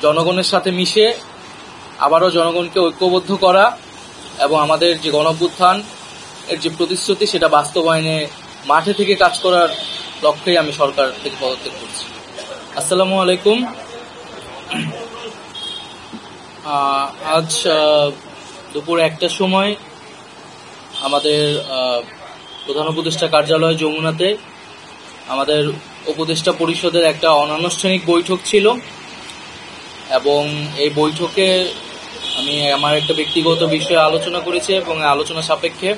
জনগণের সাথে মিশে আবারও জনগণকে ঐক্যবদ্ধ করা এবং আমাদের যে গণঅভ্যুত্থান এর যে প্রতিশ্রুতি সেটা বাস্তবায়নে মাঠে থেকে কাজ করার লক্ষ্যেই আমি সরকার থেকে পদত্যাগ করছি। আসসালামু আলাইকুম। আজ দুপুর 1টার সময় আমাদের প্রধান উপদেষ্টা কার্যালয় যমুনাতে আমাদের উপদেষ্টা পরিষদের একটা অনানুষ্ঠানিক বৈঠক ছিল এবং এই বৈঠকে আমি আমার একটা ব্যক্তিগত বিষয়ে আলোচনা করেছি এবং আলোচনা সাপেক্ষে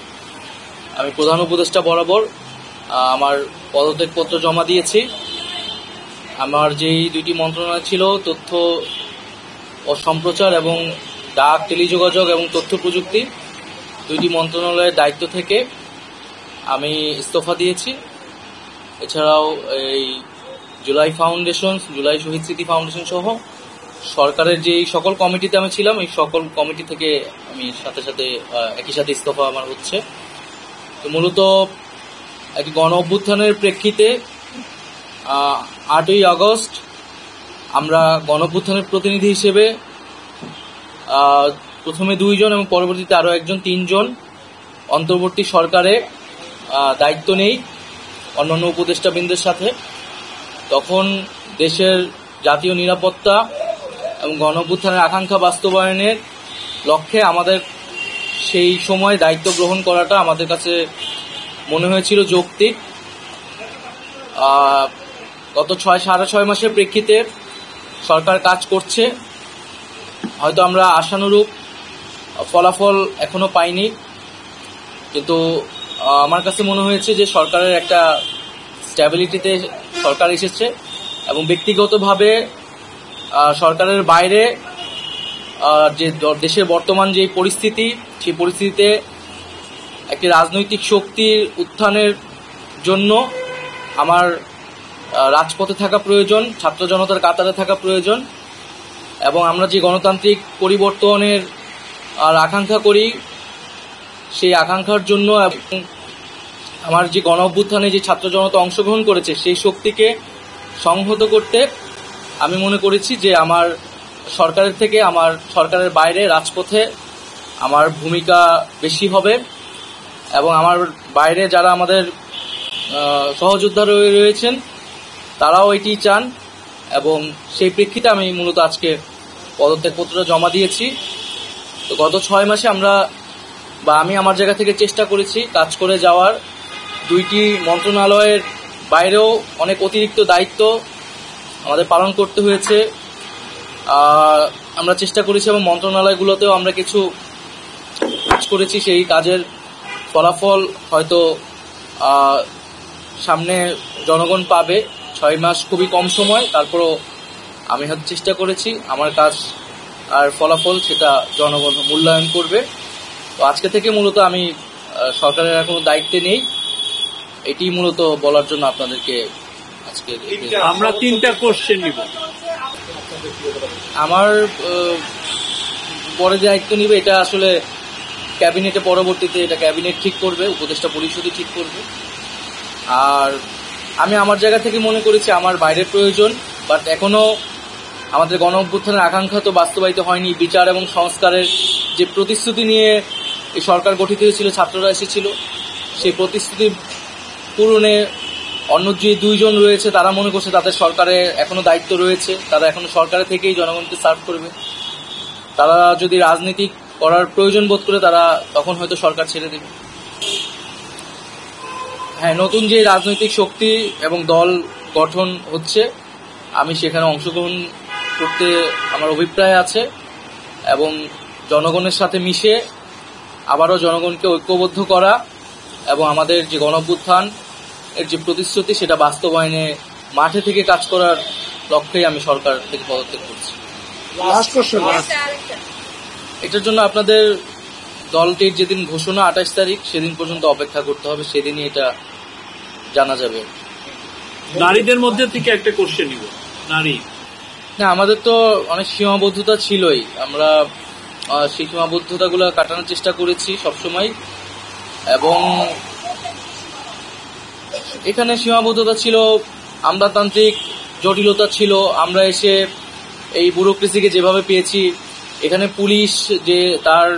আমি প্রধান উপদেষ্টা বরাবর আমার পদত্যাগপত্র জমা দিয়েছি। আমার যেই দুইটি মন্ত্রণালয় ছিল, তথ্য ও সম্প্রচার এবং ডাক, টেলিযোগাযোগ এবং তথ্য প্রযুক্তি, দুইটি মন্ত্রণালয়ের দায়িত্ব থেকে আমি ইস্তফা দিয়েছি। এছাড়াও এই জুলাই ফাউন্ডেশন, জুলাই শহীদ স্মৃতি ফাউন্ডেশন সহ সরকারের যে সকল কমিটিতে আমি ছিলাম, এই সকল কমিটি থেকে আমি একই সাথে ইস্তফা আমার হচ্ছে। তো মূলত একটি গণ অভ্যুত্থানের প্রেক্ষিতে 8ই আগস্ট আমরা গণ অভ্যুত্থানের প্রতিনিধি হিসেবে প্রথমে 2 জন এবং পরবর্তীতে আরও 1 জন 3 জন অন্তর্বর্তী সরকারে দায়িত্ব নেই অন্যান্য উপদেষ্টাবৃন্দের সাথে। তখন দেশের জাতীয় নিরাপত্তা এবং গণ অভ্যুত্থানের আকাঙ্ক্ষা বাস্তবায়নের লক্ষ্যে আমাদের সেই সময় দায়িত্ব গ্রহণ করাটা আমাদের কাছে মনে হয়েছিল যৌক্তিক। গত 6.5 মাসের প্রেক্ষিতে সরকার কাজ করছে, হয়তো আমরা আশানুরূপ ফলাফল এখনো পাইনি, কিন্তু আমার কাছে মনে হয়েছে যে সরকারের একটা স্ট্যাবিলিটিতে সরকার এসেছে এবং ব্যক্তিগতভাবে সরকারের বাইরে যে দেশের বর্তমান যে পরিস্থিতি, সেই পরিস্থিতিতে একটি রাজনৈতিক শক্তির উত্থানের জন্য আমার রাজপথে থাকা প্রয়োজন, ছাত্র জনতার কাতারে থাকা প্রয়োজন এবং আমরা যে গণতান্ত্রিক পরিবর্তনের আকাঙ্ক্ষা করি, সেই আকাঙ্ক্ষার জন্য আমার যে গণ অভ্যুত্থানে যে ছাত্র জনতা অংশগ্রহণ করেছে সেই শক্তিকে সংহত করতে আমি মনে করেছি যে আমার সরকারের থেকে আমার সরকারের বাইরে রাজপথে আমার ভূমিকা বেশি হবে এবং আমার বাইরে যারা আমাদের সহযোদ্ধা রয়েছেন তারাও এটি চান এবং সেই প্রেক্ষিতে আমি মূলত আজকে পদত্যাগপত্রটা জমা দিয়েছি। তো গত 6 মাসে আমি আমার জায়গা থেকে চেষ্টা করেছি কাজ করে যাওয়ার। 2টি মন্ত্রণালয়ের বাইরেও অনেক অতিরিক্ত দায়িত্ব আমাদের পালন করতে হয়েছে। আমরা চেষ্টা করেছি এবং মন্ত্রণালয়গুলোতেও আমরা কিছু কাজ করেছি। সেই কাজের ফলাফল হয়তো সামনে জনগণ পাবে। 6 মাস খুবই কম সময়, তারপরও আমি চেষ্টা করেছি আমার কাজ আর ফলাফল সেটা জনগণ মূল্যায়ন করবে। তো আজকে থেকে মূলত আমি সরকারের আর কোনো দায়িত্বে নেই, এটি মূলত বলার জন্য আপনাদেরকে আজকে আমরা 3টা কোশ্চেন নিব। আমার পরে যে দায়িত্ব নিবে এটা আসলে ক্যাবিনেটে পরবর্তীতে এটা ক্যাবিনেট ঠিক করবে, উপদেষ্টা পরিষদই ঠিক করবে। আর আমি আমার জায়গা থেকে মনে করেছি আমার বাইরের প্রয়োজন, বাট এখনও আমাদের গণ অভ্যুত্থানের আকাঙ্ক্ষা তো বাস্তবায়িত হয়নি। বিচার এবং সংস্কারের যে প্রতিশ্রুতি নিয়ে এই সরকার গঠিত হয়েছিল, ছাত্ররা এসেছিল, সেই প্রতিশ্রুতি পূরণে অন্য যে 2 জন রয়েছে তারা মনে করছে তাদের সরকারে এখনো দায়িত্ব রয়েছে, তারা এখনো সরকারে থেকেই জনগণকে সার্ভ করবে। তারা যদি রাজনীতি করার প্রয়োজন বোধ করে তারা তখন হয়তো সরকার ছেড়ে দেবে। হ্যাঁ, নতুন যে রাজনৈতিক শক্তি এবং দল গঠন হচ্ছে আমি সেখানে অংশগ্রহণ করতে আমার অভিপ্রায় আছে এবং জনগণের সাথে মিশে আবারও জনগণকে ঐক্যবদ্ধ করা এবং আমাদের যে গণ অভ্যুত্থান এর যে প্রতিশ্রুতি সেটা বাস্তবায়নে মাঠে থেকে কাজ করার লক্ষ্যেই আমি সরকার থেকে পদত্যাগ করছি। এটার জন্য আপনাদের দলটির যেদিন ঘোষণা 28 তারিখ সেদিন পর্যন্ত অপেক্ষা করতে হবে, সেদিনই এটা জানা যাবে। নারীদের মধ্যে থেকে একটা কোশ্চেন নিব। নারী না, আমাদের তো অনেক সীমাবদ্ধতা ছিলই, আমরা সেই সীমাবদ্ধতাগুলো কাটানোর চেষ্টা করেছি সবসময় এবং এখানে সীমাবদ্ধতা ছিল, আমলাতান্ত্রিক জটিলতা ছিল। আমরা এসে এই ব্যুরোক্রেসিকে যেভাবে পেয়েছি, এখানে পুলিশ যে তার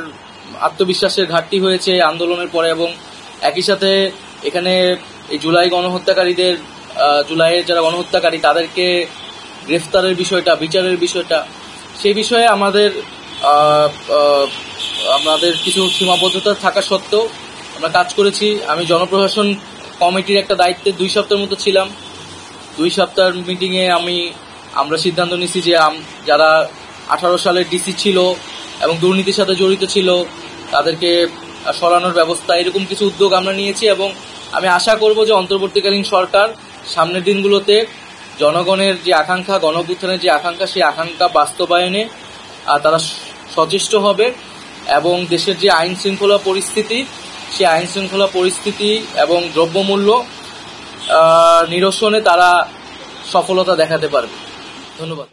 আত্মবিশ্বাসের ঘাটতি হয়েছে আন্দোলনের পরে, এবং একই সাথে এখানে এই জুলাই গণহত্যাকারীদের, জুলাইয়ের যারা গণহত্যাকারী তাদেরকে গ্রেফতারের বিষয়টা, বিচারের বিষয়টা, সেই বিষয়ে আমাদের কিছু সীমাবদ্ধতা থাকা সত্ত্বেও আমরা কাজ করেছি। আমি জনপ্রশাসন কমিটির একটা দায়িত্বে 2 সপ্তাহের মতো ছিলাম। 2 সপ্তাহের মিটিংয়ে আমরা সিদ্ধান্ত নিয়েছি যে যারা 18 সালের ডিসি ছিল এবং দুর্নীতির সাথে জড়িত ছিল তাদেরকে সরানোর ব্যবস্থা, এরকম কিছু উদ্যোগ আমরা নিয়েছি। এবং আমি আশা করব যে অন্তর্বর্তীকালীন সরকার সামনের দিনগুলোতে জনগণের যে আকাঙ্ক্ষা, গণঅভ্যুত্থানের যে আকাঙ্ক্ষা, সেই আকাঙ্ক্ষা বাস্তবায়নে তারা সচেষ্ট হবে এবং দেশের যে আইন শৃঙ্খলা পরিস্থিতি, সেই আইন শৃঙ্খলা পরিস্থিতি এবং দ্রব্যমূল্য নিরসনে তারা সফলতা দেখাতে পারবে। ধন্যবাদ।